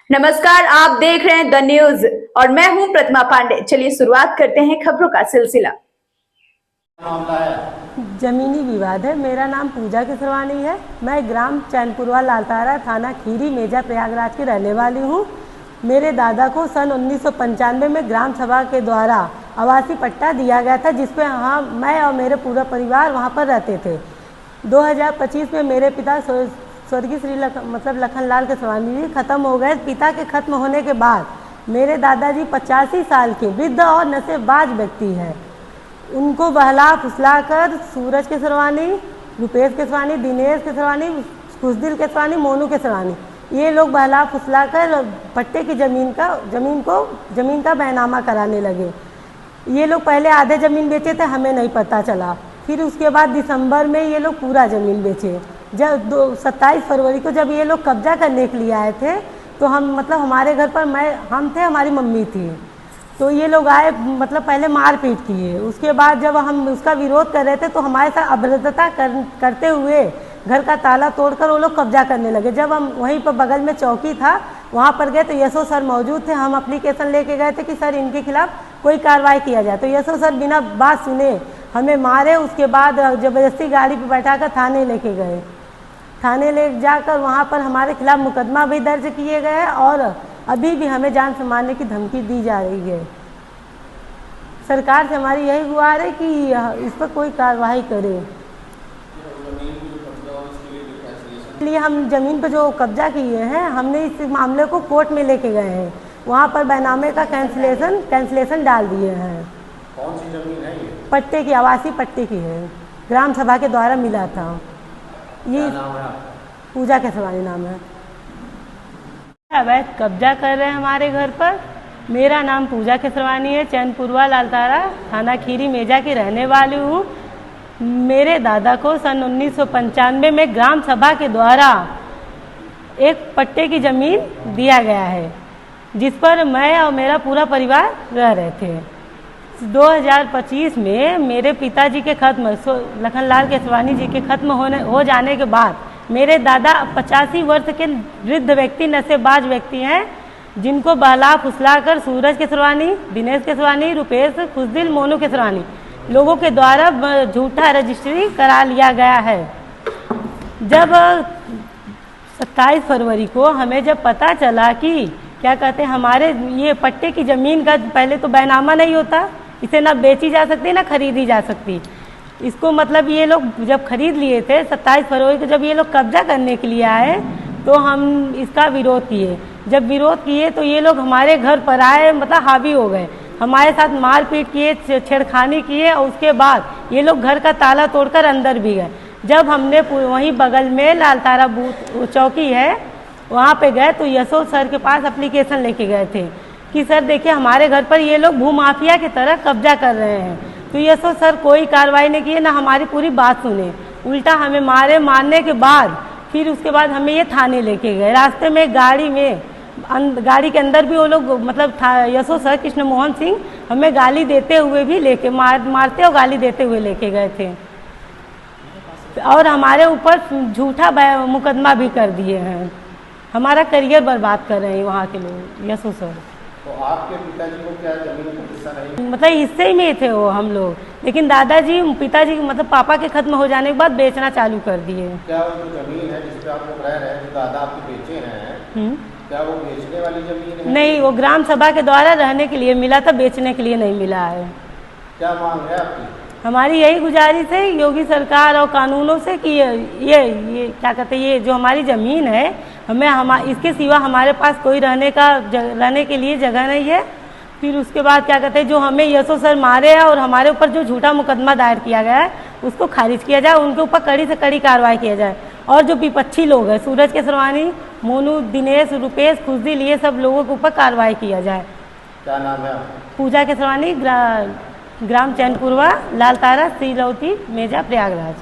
नमस्कार, आप देख रहे हैं द न्यूज और मैं हूं प्रतिमा पांडे। चलिए शुरुआत करते हैं खबरों का सिलसिला। जमीनी विवाद है। मेरा नाम पूजा केसरवानी है। मैं ग्राम चैनपुरवा लालतारा, थाना खीरी, मेजा, प्रयागराज की रहने वाली हूँ। मेरे दादा को सन 1995 में ग्राम सभा के द्वारा आवासीय पट्टा दिया गया था, जिसपे मैं और मेरे पूरा परिवार वहाँ पर रहते थे। 2025 में मेरे पिता स्वर्गीय श्री लखनलाल केसरवानी जी खत्म हो गए। पिता के खत्म होने के बाद मेरे दादाजी 85 साल के वृद्ध और नशेबाज व्यक्ति हैं। उनको बहला फुसला कर सूरज केसरवानी, रुपेश केसरवानी, दिनेश केसरवानी, खुशदिल केसरवानी, मोनू केसरवानी, ये लोग बहला फुसला कर पट्टे की जमीन का बैनामा कराने लगे। ये लोग पहले आधे ज़मीन बेचे थे, हमें नहीं पता चला। फिर उसके बाद दिसंबर में ये लोग पूरा ज़मीन बेचे। जब 27 फरवरी को जब ये लोग कब्जा करने के लिए आए थे, तो हमारे घर पर हम थे, हमारी मम्मी थी। तो ये लोग आए, पहले मारपीट किए। उसके बाद जब हम उसका विरोध कर रहे थे, तो हमारे साथ अभद्रता करते हुए घर का ताला तोड़कर वो लोग कब्जा करने लगे। जब हम वहीं पर बगल में चौकी था, वहाँ पर गए तो यशो सर मौजूद थे। हम एप्लीकेशन लेके गए थे कि सर इनके खिलाफ कोई कार्रवाई किया जाए। तो यशो सर बिना बात सुने हमें मारे। उसके बाद ज़बरदस्ती गाड़ी पर बैठाकर थाने लेके गए। थाने ले जाकर वहाँ पर हमारे खिलाफ मुकदमा भी दर्ज किए गए और अभी भी हमें जान से मारने की धमकी दी जा रही है। सरकार से हमारी यही गुहार है कि इस पर कोई कार्रवाई करे। इसलिए हम ज़मीन पर जो कब्जा किए हैं, हमने इस मामले को कोर्ट में लेके गए हैं। वहाँ पर बैनामे का कैंसलेशन डाल दिए हैं। कौन सी जमीन है ये? पट्टे की, आवासीय पट्टे की है। ग्राम सभा के द्वारा मिला था। ये पूजा केसरवानी नाम है। अवैध कब्जा कर रहे हैं हमारे घर पर। मेरा नाम पूजा केसरवानी है। चैनपुरवा लालतारा, थाना खीरी, मेजा की रहने वाली हूँ। मेरे दादा को सन 1995 में ग्राम सभा के द्वारा एक पट्टे की ज़मीन दिया गया है, जिस पर मैं और मेरा पूरा परिवार रह रहे थे। 2025 में मेरे पिताजी के खत्म, लखनलाल केसरवानी जी के खत्म हो जाने के बाद मेरे दादा 85 वर्ष के वृद्ध व्यक्ति, नशेबाज व्यक्ति हैं, जिनको बहला फुसला कर सूरज केसरवानी, दिनेश केसरवानी, रुपेश, खुशदिल, मोनू केसरवानी लोगों के द्वारा झूठा रजिस्ट्री करा लिया गया है। जब 27 फरवरी को हमें जब पता चला कि हमारे ये पट्टे की ज़मीन का पहले तो बैनामा नहीं होता, इसे ना बेची जा सकती ना खरीदी जा सकती। इसको ये लोग जब खरीद लिए थे 27 फरवरी को, जब ये लोग कब्जा करने के लिए आए, तो हम इसका विरोध किए। जब विरोध किए तो ये लोग हमारे घर पर आए, हावी हो गए, हमारे साथ मारपीट किए, छेड़खानी किए। और उसके बाद ये लोग घर का ताला तोड़कर अंदर भी गए। जब हमने वहीं बगल में लालतारा बूथ चौकी है, वहाँ पे गए तो यशो सर के पास एप्लीकेशन लेके गए थे कि सर देखिए हमारे घर पर ये लोग भूमाफिया की तरह कब्जा कर रहे हैं। तो यशो सर कोई कार्रवाई नहीं किए, ना हमारी पूरी बात सुने, उल्टा हमें मारने के बाद फिर उसके बाद हमें ये थाने लेके गए। रास्ते में गाड़ी के अंदर भी वो लोग यशो सर कृष्ण मोहन सिंह हमें गाली देते हुए भी लेके मारते और गाली देते हुए लेके गए थे, और हमारे ऊपर झूठा मुकदमा भी कर दिए हैं। हमारा करियर बर्बाद कर रहे हैं वहाँ के लोग, यशो सर। तो आपके पिताजी को क्या जमीन का हिस्सा नहीं? हिस्से में थे वो हम लोग, लेकिन दादाजी पिताजी पापा के खत्म हो जाने के बाद बेचना चालू कर दिए। क्या वो जो जमीन है जिस पे आप लोग रह रहे हैं, जो दादा आपके बेचे हैं, क्या वो बेचने वाली जमीन है? नहीं, वो ग्राम सभा के द्वारा रहने के लिए मिला था, बेचने के लिए नहीं मिला है। क्या मांग है आपकी? हमारी यही गुजारिश है योगी सरकार और कानूनों से कि ये जो हमारी ज़मीन है, इसके सिवा हमारे पास कोई रहने के लिए जगह नहीं है। फिर उसके बाद जो हमें यशो सर मारे हैं और हमारे ऊपर जो झूठा मुकदमा दायर किया गया है, उसको खारिज किया जाए, उनके ऊपर कड़ी से कड़ी कार्रवाई किया जाए। और जो विपक्षी लोग हैं, सूरज केसरवानी, मोनू, दिनेश, रुपेश, खुशदिल, ये सब लोगों के ऊपर कार्रवाई किया जाए। क्या नाम है? पूजा केसरवानी, ग्राम चैनपुरवा लालतारा, श्रीलौती, मेजा, प्रयागराज।